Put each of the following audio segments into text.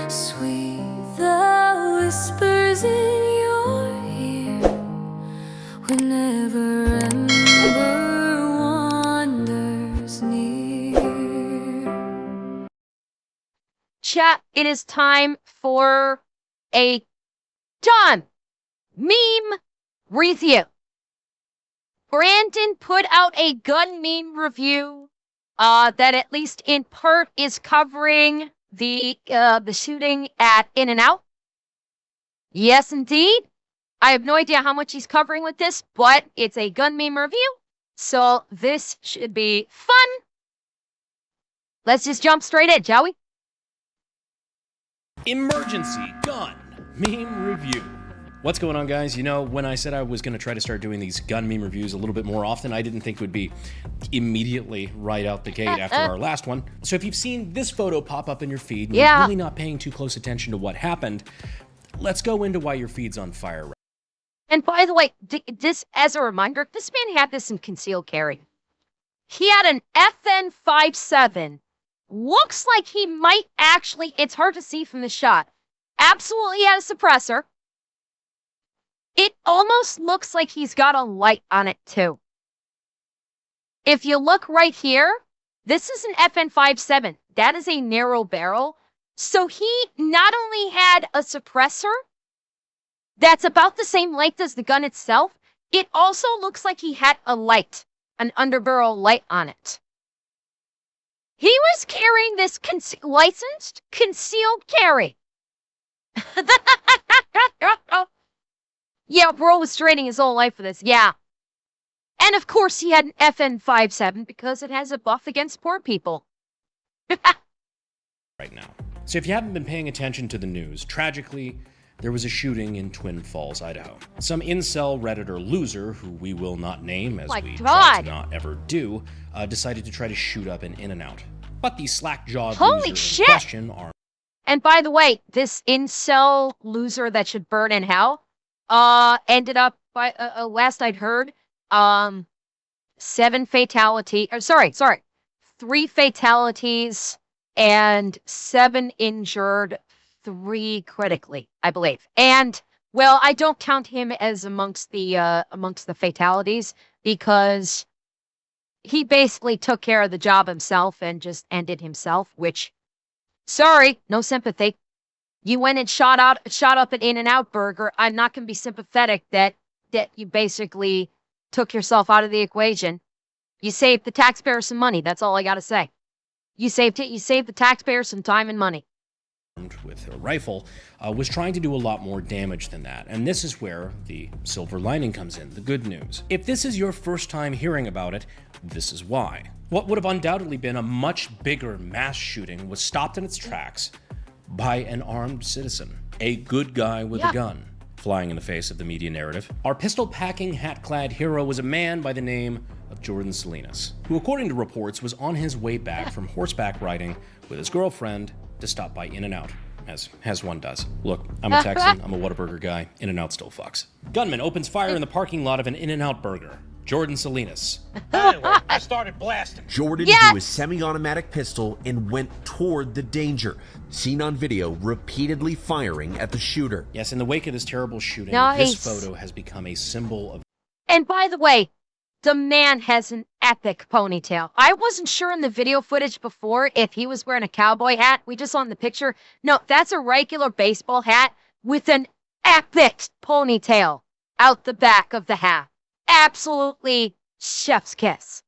Sweet the whispers in your ear whenever ember wanders near. Chat, it is time for a John meme review. Brandon put out a gun meme review that at least in part is covering the shooting at In-N-Out. Yes, indeed. I have no idea how much he's covering with this, but it's a gun meme review, so this should be fun. Let's just jump straight in, shall we? Emergency gun meme review. What's going on, guys? You know, when I said I was going to try to start doing these gun meme reviews a little bit more often, I didn't think it would be immediately right out the gate after our last one. So if you've seen this photo pop up in your feed and you're really not paying too close attention to what happened, let's go into why your feed's on fire. And by the way, this as a reminder, this man had this in concealed carry. He had an FN-57. Looks like he might actually, it's hard to see from the shot, absolutely had a suppressor. It almost looks like he's got a light on it too. If you look right here, this is an FN-57. That is a narrow barrel. So he not only had a suppressor that's about the same length as the gun itself, it also looks like he had a light, an underbarrel light on it. He was carrying this licensed concealed carry. Yeah, bro was straining his whole life for this. Yeah. And of course he had an FN-57 because it has a buff against poor people. Right now. So if you haven't been paying attention to the news, tragically, there was a shooting in Twin Falls, Idaho. Some incel Redditor loser, who we will not name as we try to not ever do, decided to try to shoot up an In-N-Out. But the slack-jawed loser in question are... And by the way, this incel loser that should burn in hell, ended up, by last I'd heard, 3 fatalities and 7 injured, 3 critically, I believe. And, well, I don't count him as amongst the fatalities because he basically took care of the job himself and just ended himself, which, sorry, no sympathy. You went and shot up an In-N-Out burger. I'm not going to be sympathetic that you basically took yourself out of the equation. You saved the taxpayer some money. That's all I got to say. You saved it. You saved the taxpayer some time and money. With a rifle, was trying to do a lot more damage than that. And this is where the silver lining comes in, the good news. If this is your first time hearing about it, this is why. What would have undoubtedly been a much bigger mass shooting was stopped in its tracks by an armed citizen, a good guy with a gun, flying in the face of the media narrative. Our pistol-packing, hat-clad hero was a man by the name of Jordan Salinas, who, according to reports, was on his way back from horseback riding with his girlfriend to stop by In-N-Out, as one does. Look, I'm a Texan, I'm a Whataburger guy, In-N-Out still fucks. Gunman opens fire in the parking lot of an In-N-Out burger. Jordan Salinas. Anyway, I started blasting. Jordan drew his semi-automatic pistol and went toward the danger, seen on video repeatedly firing at the shooter. Yes, in the wake of this terrible shooting, this photo has become a symbol of... And by the way, the man has an epic ponytail. I wasn't sure in the video footage before if he was wearing a cowboy hat. We just saw in the picture. No, that's a regular baseball hat with an epic ponytail out the back of the hat. Absolutely chef's kiss.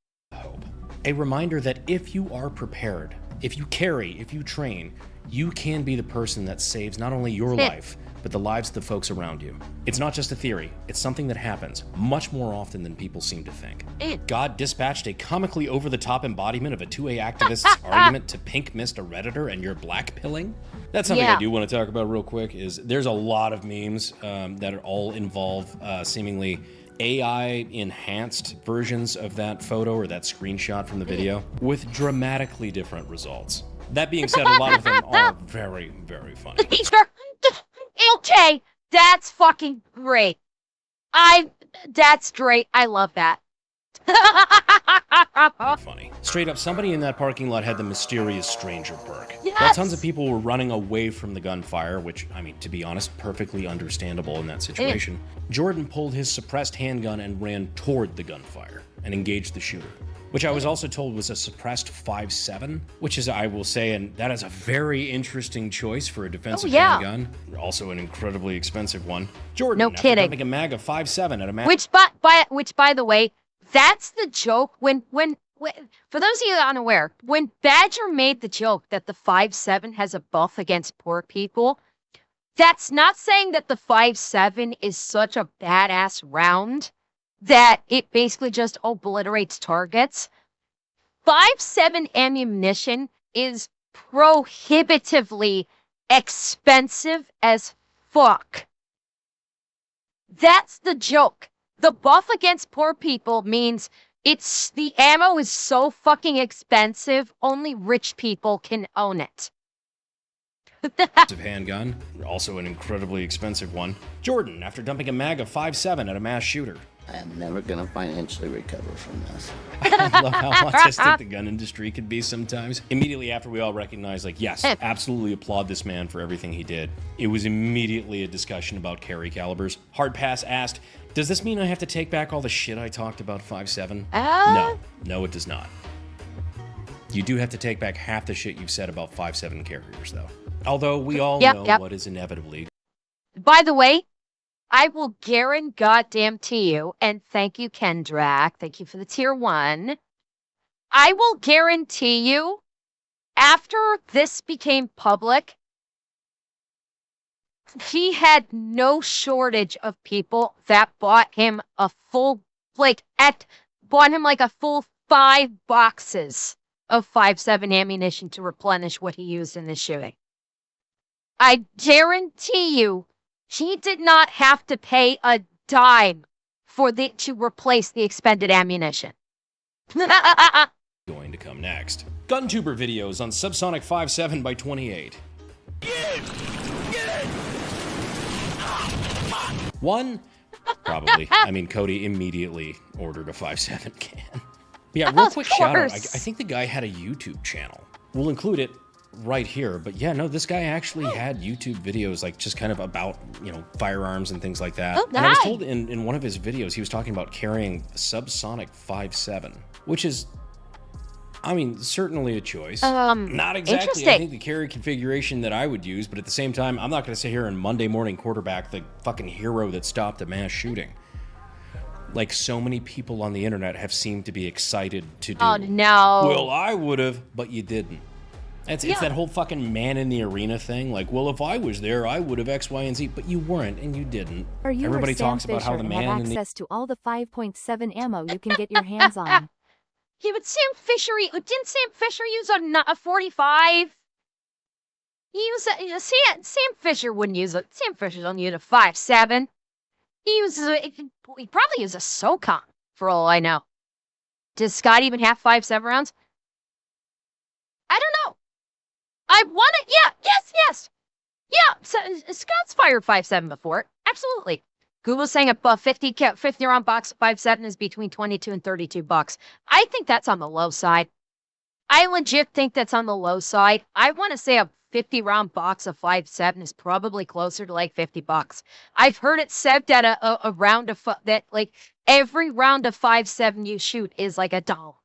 A reminder that if you are prepared, if you carry, if you train, you can be the person that saves not only your life, but the lives of the folks around you. It's not just a theory, it's something that happens much more often than people seem to think. God dispatched a comically over-the-top embodiment of a 2A activist's argument to pink mist a Redditor and you're black-pilling? That's something I do want to talk about real quick, is there's a lot of memes that are all involve seemingly AI-enhanced versions of that photo or that screenshot from the video with dramatically different results. That being said, a lot of them are very, very funny. Okay, that's fucking great. That's great. I love that. Funny. Straight up, somebody in that parking lot had the mysterious stranger perk. Yes! While tons of people were running away from the gunfire, which, I mean, to be honest, perfectly understandable in that situation, Jordan pulled his suppressed handgun and ran toward the gunfire and engaged the shooter, which I was also told was a suppressed 5.7, which is, I will say, and that is a very interesting choice for a defensive handgun. Also an incredibly expensive one. Jordan, No kidding. Dumping a mag of 5.7 at a mag. Which, by the way, that's the joke when for those of you unaware, when Badger made the joke that the 5.7 has a buff against poor people, that's not saying that the 5.7 is such a badass round that it basically just obliterates targets. 5.7 ammunition is prohibitively expensive as fuck. That's the joke. The buff against poor people means the ammo is so fucking expensive, only rich people can own it. Handgun, also an incredibly expensive one. Jordan, after dumping a mag of 5.7 at a mass shooter. I am never gonna financially recover from this. I love how autistic the gun industry can be sometimes. Immediately after we all recognized, like, yes, absolutely applaud this man for everything he did, it was immediately a discussion about carry calibers. Hard Pass asked, does this mean I have to take back all the shit I talked about 5.7? No, it does not. You do have to take back half the shit you've said about 5.7 carriers, though. Although we all know what is inevitably. By the way, I will guarantee you, and thank you, Kendrak, thank you for the tier 1. I will guarantee you, after this became public, he had no shortage of people that bought him a full, bought him like a full 5 boxes of 5.7 ammunition to replenish what he used in this shooting. I guarantee you, he did not have to pay a dime to replace the expended ammunition. Going to come next. GunTuber videos on subsonic 5.7 by 28. One? Probably. I mean, Cody immediately ordered a 5.7 can. Yeah, real quick shout out. I think the guy had a YouTube channel. We'll include it right here, but yeah, no, this guy actually had YouTube videos, like, just kind of about, you know, firearms and things like that. Oh, and I was told in one of his videos, he was talking about carrying subsonic 5.7, which is, I mean, certainly a choice. Not exactly, I think, the carry configuration that I would use, but at the same time, I'm not going to sit here and Monday morning quarterback the fucking hero that stopped a mass shooting. Like so many people on the internet have seemed to be excited to do. Oh, no. Well, I would have, but you didn't. It's that whole fucking man in the arena thing. Like, well, if I was there, I would have X, Y, and Z, but you weren't, and you didn't. Or you Everybody were Sam talks about how the Fisher man and in have the access to all the 5.7 ammo you can get your hands on. Yeah, but didn't Sam Fisher use a 45? He used Sam Fisher wouldn't use it. Sam Fisher don't use a 5.7. He probably uses a SOCOM, for all I know. Does Scott even have 5.7 rounds? I don't know. I want it. Yeah, yes. Yeah, so, Scott's fired 5.7 before. Absolutely. Google's saying a 50 round box of 5.7 is between 22 and 32 bucks. I think that's on the low side. I legit think that's on the low side. I want to say a 50 round box of 5.7 is probably closer to like 50 bucks. I've heard it said that a round of that, like, every round of 5.7 you shoot is like $1.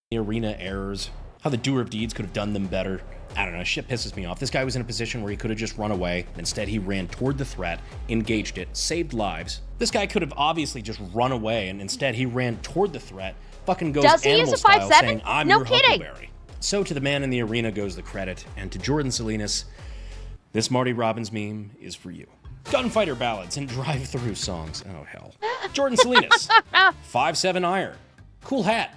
The arena errors, how the doer of deeds could have done them better. I don't know, shit pisses me off. This guy was in a position where he could have just run away. Instead, he ran toward the threat, engaged it, saved lives. This guy could have obviously just run away, and instead he ran toward the threat, fucking goes Does he animal use a style, 5.7? saying, I'm No your kidding. Huckleberry. So to the man in the arena goes the credit, and to Jordan Salinas, this Marty Robbins meme is for you. Gunfighter ballads and drive-through songs. Oh, hell. Jordan Salinas, 5.7 iron, cool hat,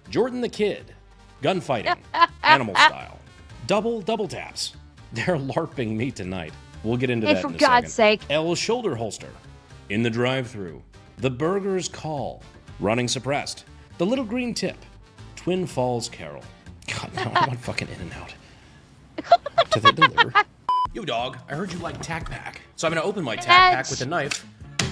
Jordan the Kid, gunfighting, animal style. Double taps. They're LARPing me tonight. We'll get into that in a second. For God's sake. L shoulder holster. In the drive-thru. The burger's call. Running suppressed. The little green tip. Twin Falls Carol. God, no, I want fucking In-N-Out. Do they deliver? Yo, dog, I heard you like Tac Pack. So I'm gonna open my Tac Pack with a knife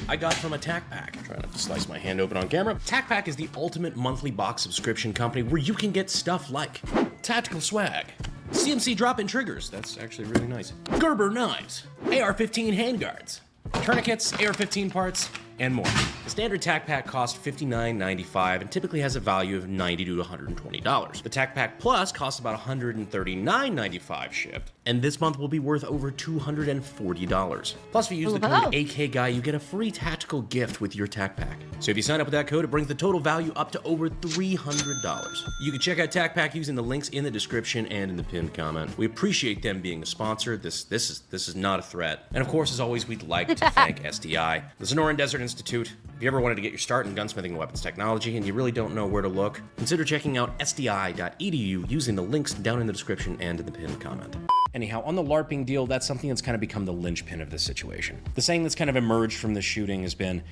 I got from a Tac Pack. Trying not to slice my hand open on camera. TacPack is the ultimate monthly box subscription company where you can get stuff like tactical swag, CMC drop-in triggers, that's actually really nice, Gerber knives, AR-15 handguards, tourniquets, AR-15 parts, and more. The standard TacPack costs $59.95 and typically has a value of $90 to $120. The TacPack Plus costs about $139.95 shipped, and this month will be worth over $240. Plus, if you use the code AKGUY, you get a free tactical gift with your TacPack. So if you sign up with that code, it brings the total value up to over $300. You can check out TacPack using the links in the description and in the pinned comment. We appreciate them being a sponsor. This is not a threat. And of course, as always, we'd like to thank SDI, the Sonoran Desert Institute. If you ever wanted to get your start in gunsmithing and weapons technology and you really don't know where to look, consider checking out sdi.edu using the links down in the description and in the pinned comment. Anyhow, on the LARPing deal, that's something that's kind of become the linchpin of this situation. The saying that's kind of emerged from the shooting has been,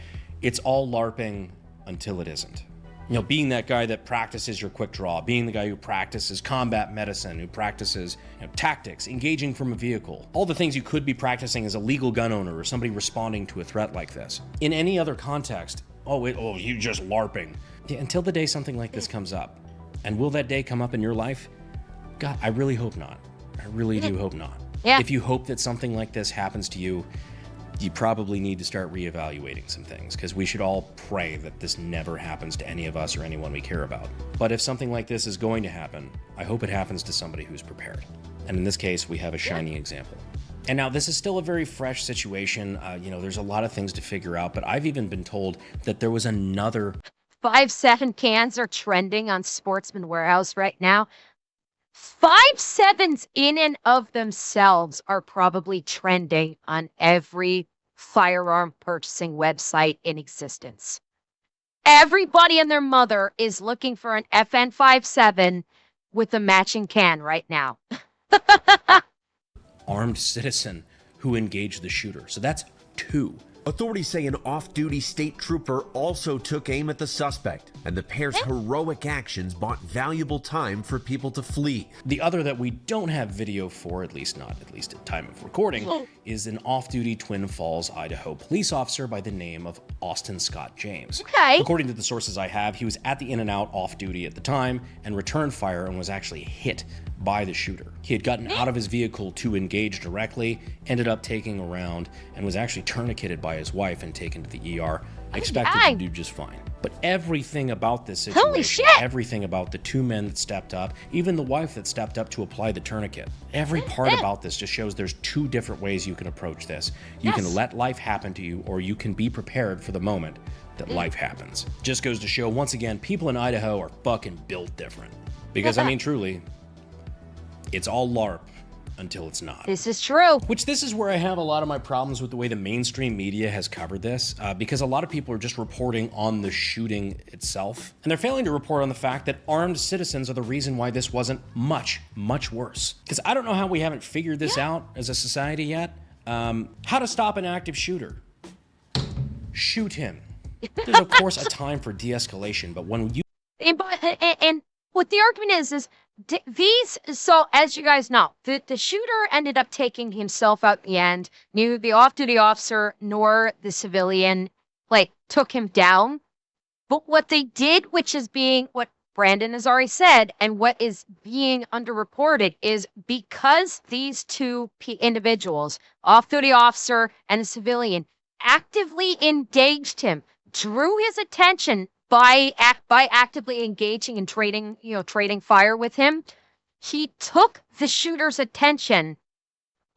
it's all LARPing until it isn't. You know, being that guy that practices your quick draw, being the guy who practices combat medicine, who practices tactics, engaging from a vehicle, all the things you could be practicing as a legal gun owner or somebody responding to a threat like this. In any other context, you just LARPing. Yeah, until the day something like this comes up. And will that day come up in your life? God, I really hope not. I really do hope not. Yeah. If you hope that something like this happens to you, you probably need to start reevaluating some things, because we should all pray that this never happens to any of us or anyone we care about. But if something like this is going to happen, I hope it happens to somebody who's prepared. And in this case, we have a shining example. And now this is still a very fresh situation. There's a lot of things to figure out, but I've even been told that there was another 5.7 cans are trending on Sportsman Warehouse right now. 5.7s in and of themselves are probably trending on every firearm purchasing website in existence. Everybody and their mother is looking for an FN 5.7 with a matching can right now. armed citizen who engaged the shooter. So that's 2. Authorities say an off-duty state trooper also took aim at the suspect, and the pair's heroic actions bought valuable time for people to flee. The other that we don't have video for, at least at time of recording, is an off-duty Twin Falls, Idaho police officer by the name of Austin Scott James. Okay. According to the sources I have, he was at the In-N-Out off-duty at the time and returned fire and was actually hit by the shooter. He had gotten out of his vehicle to engage directly, ended up taking a round, and was actually tourniqueted by his wife and taken to the ER, expected to do just fine. But everything about this situation, Holy shit! everything about the 2 men that stepped up, even the wife that stepped up to apply the tourniquet, every part about this just shows there's 2 different ways you can approach this. You can let life happen to you, or you can be prepared for the moment that life happens. Just goes to show, once again, people in Idaho are fucking built different. Because, I mean, truly, it's all LARP until it's not. This is true. Which this is where I have a lot of my problems with the way the mainstream media has covered this, because a lot of people are just reporting on the shooting itself, and they're failing to report on the fact that armed citizens are the reason why this wasn't much, much worse. Because I don't know how we haven't figured this out as a society yet. How to stop an active shooter. Shoot him. There's of course a time for de-escalation, but when you... And what the argument is these, so as you guys know, the shooter ended up taking himself out in the end. Neither the off-duty officer nor the civilian, took him down. But what they did, which is being, what Brandon has already said, and what is being underreported, is because these 2 individuals, off-duty officer and a civilian, actively engaged him, drew his attention by actively engaging and trading fire with him, he took the shooter's attention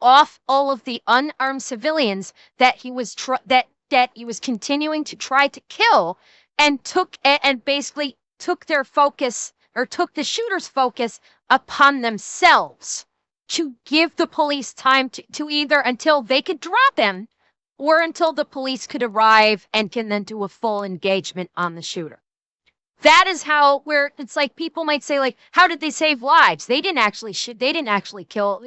off all of the unarmed civilians that he was that he was continuing to try to kill, and basically took their focus, or took the shooter's focus upon themselves, to give the police time to either until they could drop him, or until the police could arrive and can then do a full engagement on the shooter. That is how, where it's like people might say, how did they save lives? They didn't actually they didn't actually kill,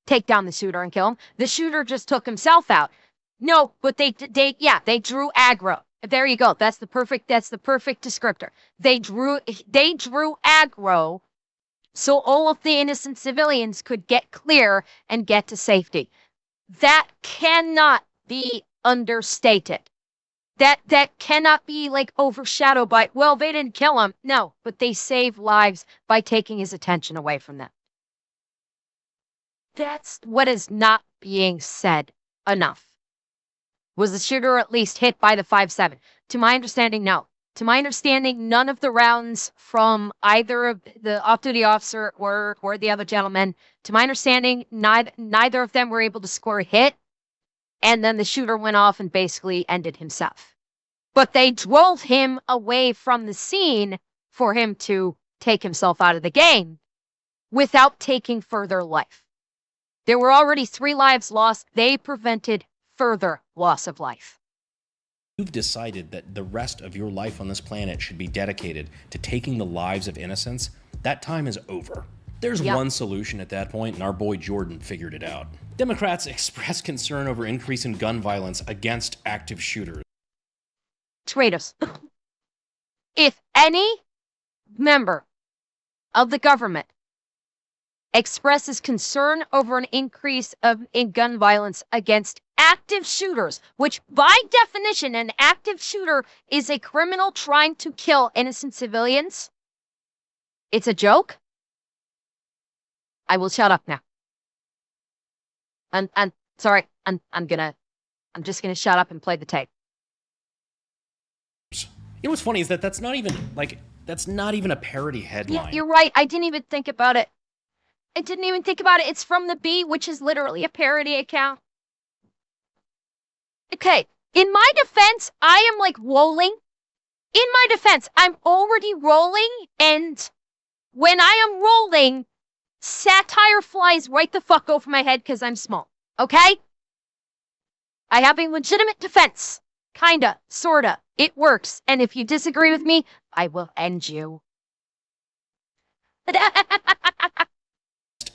take down the shooter and kill him. The shooter just took himself out. No, but they drew aggro. There you go. That's the perfect descriptor. They drew aggro so all of the innocent civilians could get clear and get to safety. That cannot be understated. that cannot be like overshadowed by, well, they didn't kill him. No, but they saved lives by taking his attention away from them. That's what is not being said enough. Was the shooter at least hit by the 5.7? To my understanding, no. To my understanding, none of the rounds from either of the off-duty officer or the other gentleman, to my understanding, neither of them were able to score a hit. And then the shooter went off and basically ended himself. But they drove him away from the scene for him to take himself out of the game without taking further life. There were already 3 lives lost. They prevented further loss of life. You've decided that the rest of your life on this planet should be dedicated to taking the lives of innocents. That time is over. There's one solution at that point, and our boy Jordan figured it out. Democrats express concern over increase in gun violence against active shooters. Traitors. If any member of the government expresses concern over an increase in gun violence against active shooters, which by definition, an active shooter is a criminal trying to kill innocent civilians, it's a joke. I will shut up now. I'm sorry. I'm just gonna shut up and play the tape. You know what's funny is that that's not even a parody headline. Yeah, you're right. I didn't even think about it. It's from the Bee, which is literally a parody account. Okay, in my defense, I am like rolling. In my defense, I'm already rolling, and when I am rolling, satire flies right the fuck over my head because I'm small. Okay? I have a legitimate defense. Kinda, sorta. It works. And if you disagree with me, I will end you.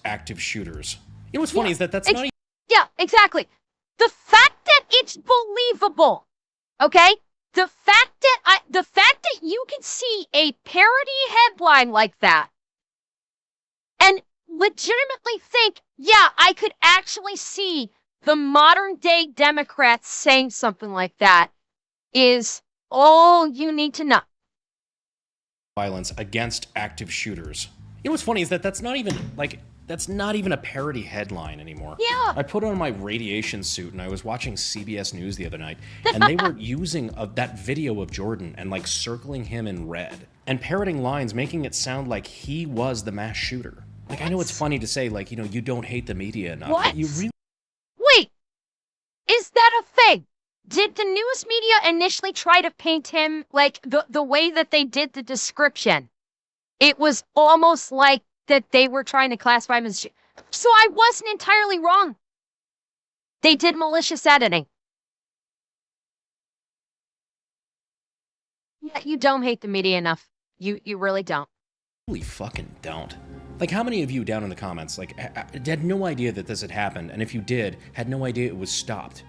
Active shooters. You know what's funny is that that's not even... Yeah, exactly. The fact that it's believable, okay? The fact that you can see a parody headline like that and legitimately think, yeah, I could actually see the modern day Democrats saying something like that is all you need to know. Violence against active shooters. You know what's funny is that that's not even a parody headline anymore. Yeah. I put on my radiation suit and I was watching CBS News the other night, and they were using that video of Jordan and like circling him in red and parroting lines, making it sound like he was the mass shooter. Like, I know it's funny to say, like, you know, you don't hate the media enough. What? But you really... Wait, is that a thing? Did the news media initially try to paint him like the way that they did the description? It was almost like that they were trying to classify him as... So I wasn't entirely wrong. They did malicious editing. Yeah, you don't hate the media enough. You really don't. Really fucking don't. Like, how many of you down in the comments, like, had no idea that this had happened, and if you did, had no idea it was stopped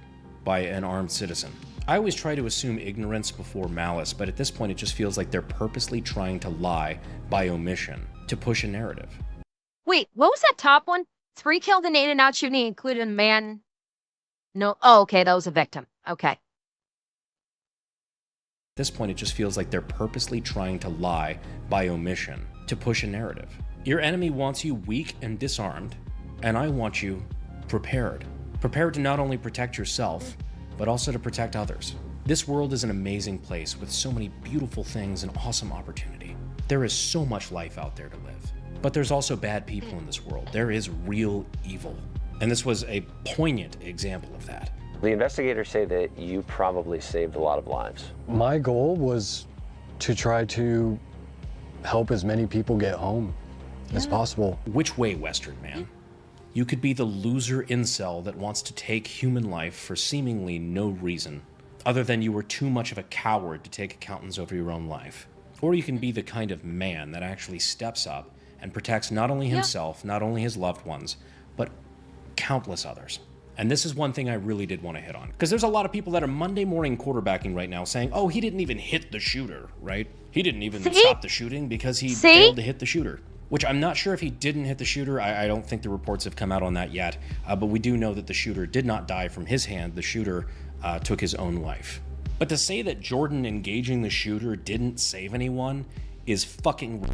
by an armed citizen? I always try to assume ignorance before malice, but at this point it just feels like they're purposely trying to lie by omission to push a narrative. Wait, what was that top one? 3 killed in in-and-out shooting, including a man... No, oh, okay, that was a victim. Okay. At this point it just feels like they're purposely trying to lie by omission to push a narrative. Your enemy wants you weak and disarmed, and I want you prepared. Prepared to not only protect yourself, but also to protect others. This world is an amazing place with so many beautiful things and awesome opportunity. There is so much life out there to live. But there's also bad people in this world. There is real evil. And this was a poignant example of that. The investigators say that you probably saved a lot of lives. My goal was to try to help as many people get home as possible. Which way, Western man? You could be the loser incel that wants to take human life for seemingly no reason, other than you were too much of a coward to take accountants over your own life. Or you can be the kind of man that actually steps up and protects not only himself, not only his loved ones, but countless others. And this is one thing I really did want to hit on. Because there's a lot of people that are Monday morning quarterbacking right now saying, oh, he didn't even hit the shooter, right? He didn't even stop the shooting because he failed to hit the shooter. Which I'm not sure if he didn't hit the shooter. I don't think the reports have come out on that yet. But we do know that the shooter did not die from his hand. The shooter took his own life. But to say that Jordan engaging the shooter didn't save anyone is fucking...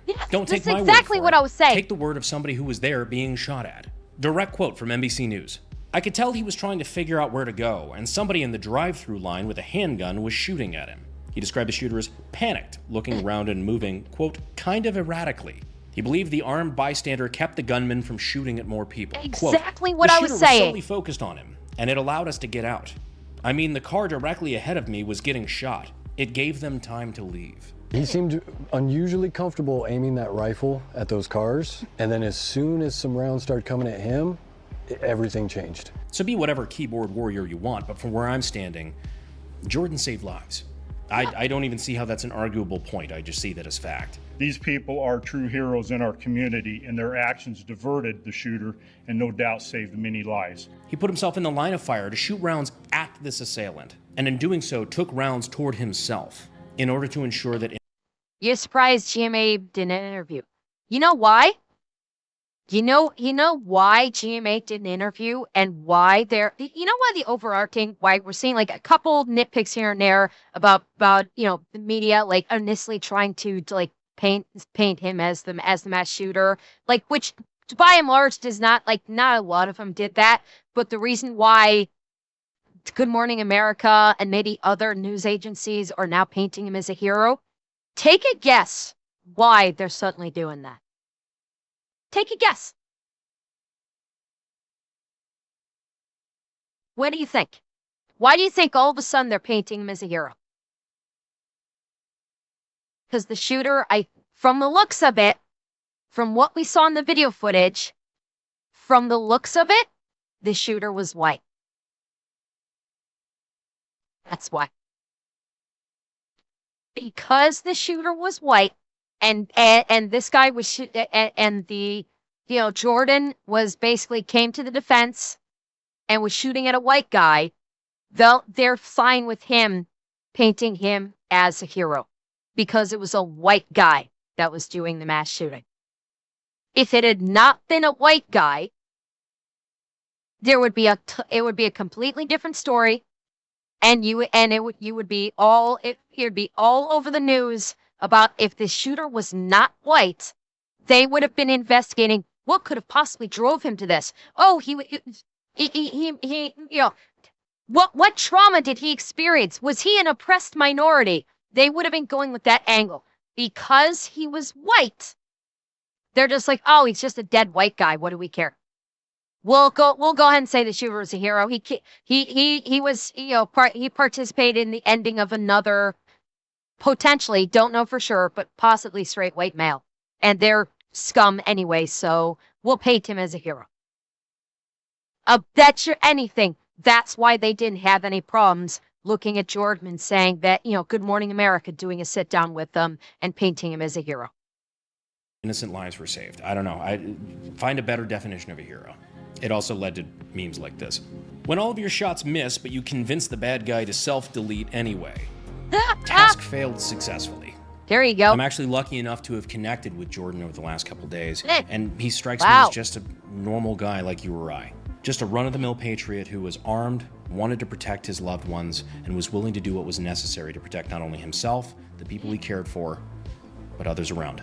Yeah, Don't take that's my exactly word for what it. I was saying. Take the word of somebody who was there being shot at. Direct quote from NBC News. I could tell he was trying to figure out where to go, and somebody in the drive-through line with a handgun was shooting at him. He described the shooter as panicked, looking around and moving, quote, kind of erratically. He believed the armed bystander kept the gunman from shooting at more people. Exactly Quote, what I was The shooter was saying. solely focused on him, and it allowed us to get out. I mean, the car directly ahead of me was getting shot. It gave them time to leave. He seemed unusually comfortable aiming that rifle at those cars, and then as soon as some rounds started coming at him, everything changed. So be whatever keyboard warrior you want, but from where I'm standing, Jordan saved lives. I don't even see how that's an arguable point. I just see that as fact. These people are true heroes in our community, and their actions diverted the shooter and no doubt saved many lives. He put himself in the line of fire to shoot rounds at this assailant, and in doing so took rounds toward himself in order to ensure that... You're surprised GMA didn't interview. You know why? You know why GMA did an interview and why why the overarching, why we're seeing like a couple nitpicks here and there about, the media, like initially trying to like paint him as the mass shooter, like, which by and large does not, like, not a lot of them did that. But the reason why Good Morning America and maybe other news agencies are now painting him as a hero, take a guess why they're suddenly doing that. Take a guess. What do you think? Why do you think all of a sudden they're painting him as a hero? Because the shooter, from the looks of it, from what we saw in the video footage, from the looks of it, the shooter was white. That's why. Because the shooter was white, and this guy was Jordan was basically came to the defense and was shooting at a white guy. They're fine with him painting him as a hero because it was a white guy that was doing the mass shooting. If it had not been a white guy, it would be a completely different story, and it would be all over the news about if the shooter was not white, they would have been investigating what could have possibly drove him to this. Oh, what trauma did he experience? Was he an oppressed minority? They would have been going with that angle. Because he was white, they're just like, oh, he's just a dead white guy. What do we care? We'll go ahead and say the shooter was a hero. He was, he participated in the ending of another, potentially, don't know for sure, but possibly straight white male. And they're scum anyway, so we'll paint him as a hero. Bet you anything, that's why they didn't have any problems looking at Jordan and saying that, Good Morning America doing a sit down with them and painting him as a hero. Innocent lives were saved. I don't know. I find a better definition of a hero. It also led to memes like this. When all of your shots miss, but you convince the bad guy to self-delete anyway. Task failed successfully. There you go. I'm actually lucky enough to have connected with Jordan over the last couple days, and he strikes me Wow. as just a normal guy like you or I. Just a run-of-the-mill patriot who was armed, wanted to protect his loved ones, and was willing to do what was necessary to protect not only himself, the people he cared for, but others around.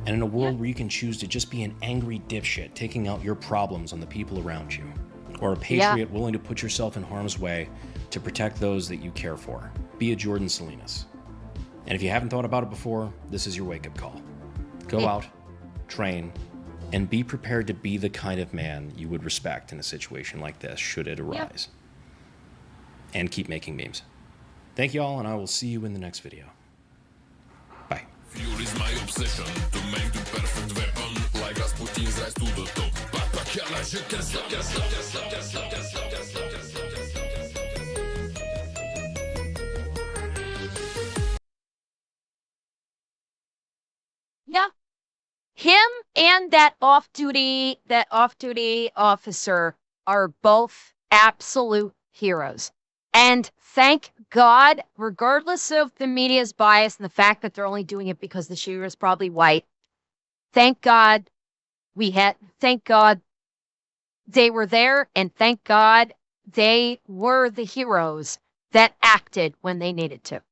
And in a world where you can choose to just be an angry dipshit taking out your problems on the people around you, or a patriot willing to put yourself in harm's way to protect those that you care for, be a Jordan Salinas. And if you haven't thought about it before, this is your wake-up call. Go out, train, and be prepared to be the kind of man you would respect in a situation like this, should it arise. And keep making memes. Thank you all, and I will see you in the next video. Bye. Fuel is my obsession to make the perfect weapon. Like Rasputin's rise to the top. Back, you can Yeah. Him and that off-duty officer are both absolute heroes. And thank God, regardless of the media's bias and the fact that they're only doing it because the shooter is probably white, thank God they were there, and thank God they were the heroes that acted when they needed to.